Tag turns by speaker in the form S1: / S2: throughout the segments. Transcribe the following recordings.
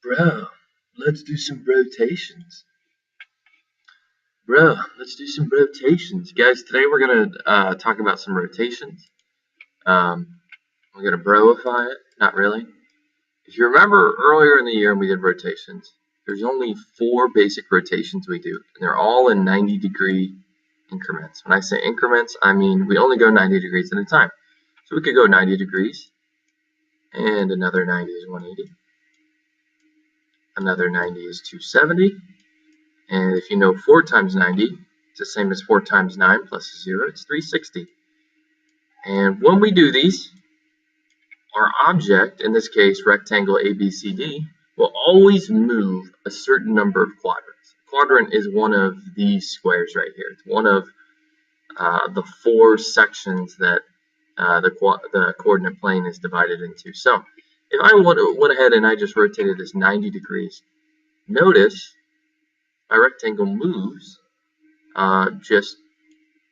S1: Bro, let's do some rotations. Guys, today we're going to talk about some rotations. We're going to broify it. Not really. If you remember earlier in the year when we did rotations, there's only 4 basic rotations we do, and they're all in 90-degree increments. When I say increments, I mean we only go 90 degrees at a time. So we could go 90 degrees, and another 90 is 180. Another 90 is 270. And if you know 4 times 90, it's the same as 4 times 9 plus 0, it's 360. And when we do these, our object, in this case rectangle ABCD, will always move a certain number of quadrants. A quadrant is one of these squares right here. It's one of the 4 sections that the coordinate plane is divided into. So if I went ahead and I just rotated this 90 degrees, notice my rectangle moves just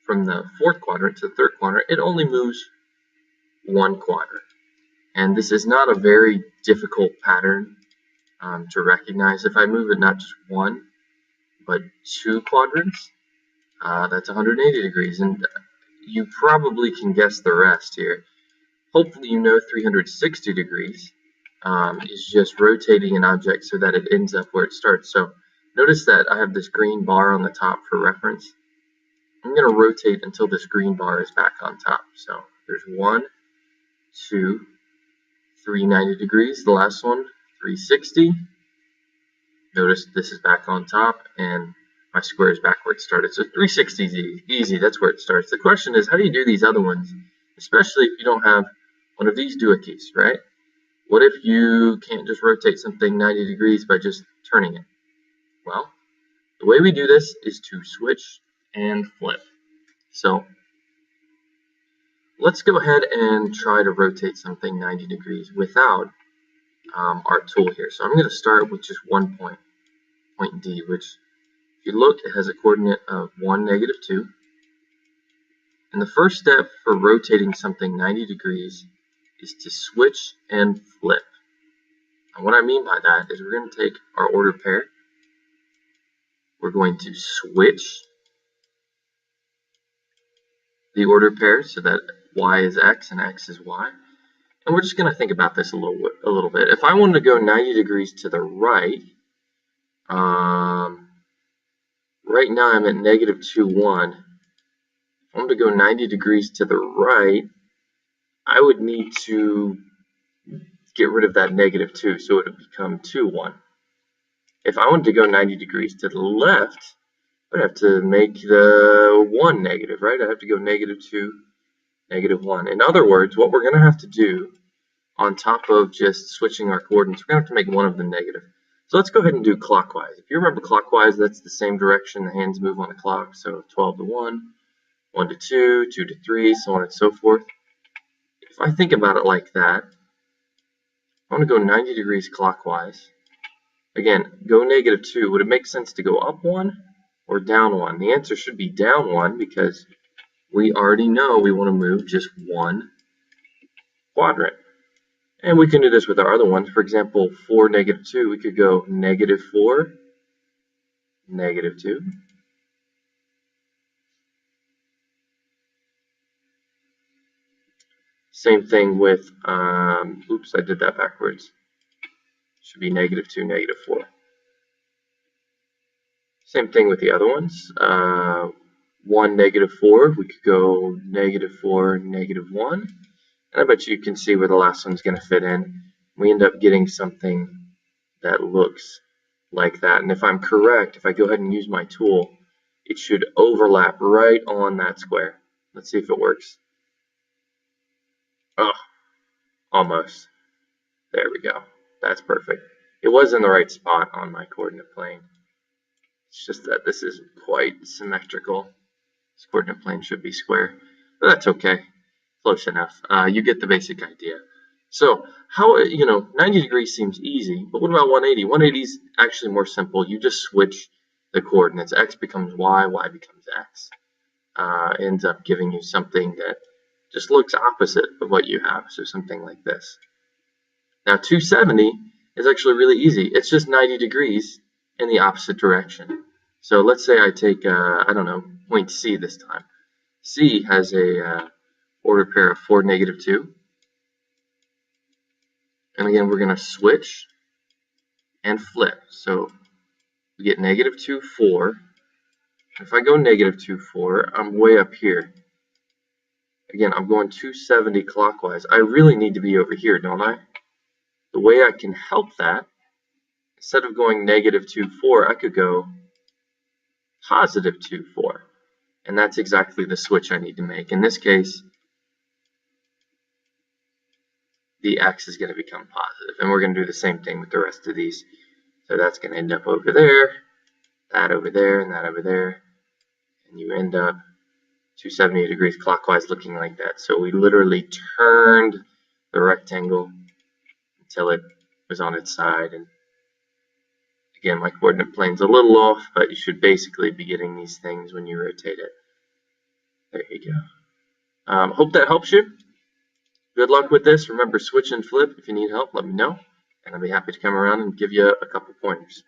S1: from the 4th quadrant to the 3rd quadrant. It only moves 1 quadrant. And this is not a very difficult pattern to recognize. If I move it not just 1, but 2 quadrants, that's 180 degrees. And you probably can guess the rest here. Hopefully you know 360 degrees is just rotating an object so that it ends up where it starts. So notice that I have this green bar on the top for reference. I'm going to rotate until this green bar is back on top. So there's 1, 2, 390 degrees. The last one, 360. Notice this is back on top and my square is back where it started. So 360 is easy. That's where it starts. The question is, how do you do these other ones, especially if you don't have one of these doohickeys, right? What if you can't just rotate something 90 degrees by just turning it? Well, the way we do this is to switch and flip. So let's go ahead and try to rotate something 90 degrees without our tool here. So I'm going to start with just one point D, which if you look, it has a coordinate of 1, -2. And the first step for rotating something 90 degrees is to switch and flip. And what I mean by that is we're going to take our ordered pair. We're going to switch the ordered pair so that y is x and x is y. And we're just going to think about this a little bit. If I wanted to go 90 degrees to the right, right now I'm at -2, 1. If I wanted to go 90 degrees to the right, I would need to get rid of that -2, so it would become 2, 1. If I wanted to go 90 degrees to the left, I'd have to make the 1 negative, right? I'd have to go -2, -1. In other words, what we're going to have to do on top of just switching our coordinates, we're going to have to make one of them negative. So let's go ahead and do clockwise. If you remember clockwise, that's the same direction the hands move on a clock. So 12 to 1, 1 to 2, 2 to 3, so on and so forth. If I think about it like that, I want to go 90 degrees clockwise. Again, go -2. Would it make sense to go up 1 or down 1? The answer should be down 1 because we already know we want to move just 1 quadrant. And we can do this with our other ones. For example, 4, -2, we could go -4, -2. Same thing with, oops, I did that backwards. Should be -2, -4. Same thing with the other ones. 1, -4, we could go -4, -1. And I bet you can see where the last one's going to fit in. We end up getting something that looks like that. And if I'm correct, if I go ahead and use my tool, it should overlap right on that square. Let's see if it works. Oh, almost. There we go. That's perfect. It was in the right spot on my coordinate plane. It's just that this isn't quite symmetrical. This coordinate plane should be square, but that's okay. Close enough. You get the basic idea. So, 90 degrees seems easy, but what about 180? 180 is actually more simple. You just switch the coordinates. X becomes y, y becomes x. Ends up giving you something that just looks opposite of what you have, so something like this. Now, 270 is actually really easy. It's just 90 degrees in the opposite direction. So let's say I take, I don't know, point C this time. C has a order pair of 4, -2. And again, we're going to switch and flip. So we get -2, 4. If I go -2, 4, I'm way up here. Again, I'm going 270 clockwise. I really need to be over here, don't I? The way I can help that, instead of going -2, 4, I could go +2, 4. And that's exactly the switch I need to make. In this case, the x is going to become positive. And we're going to do the same thing with the rest of these. So that's going to end up over there, that over there, and that over there. And you end up 270 degrees clockwise looking like that. So we literally turned the rectangle until it was on its side. And again, my coordinate plane's a little off, but you should basically be getting these things when you rotate it. There you go. Hope that helps you. Good luck with this. Remember, switch and flip. If you need help, let me know, and I'll be happy to come around and give you a couple pointers.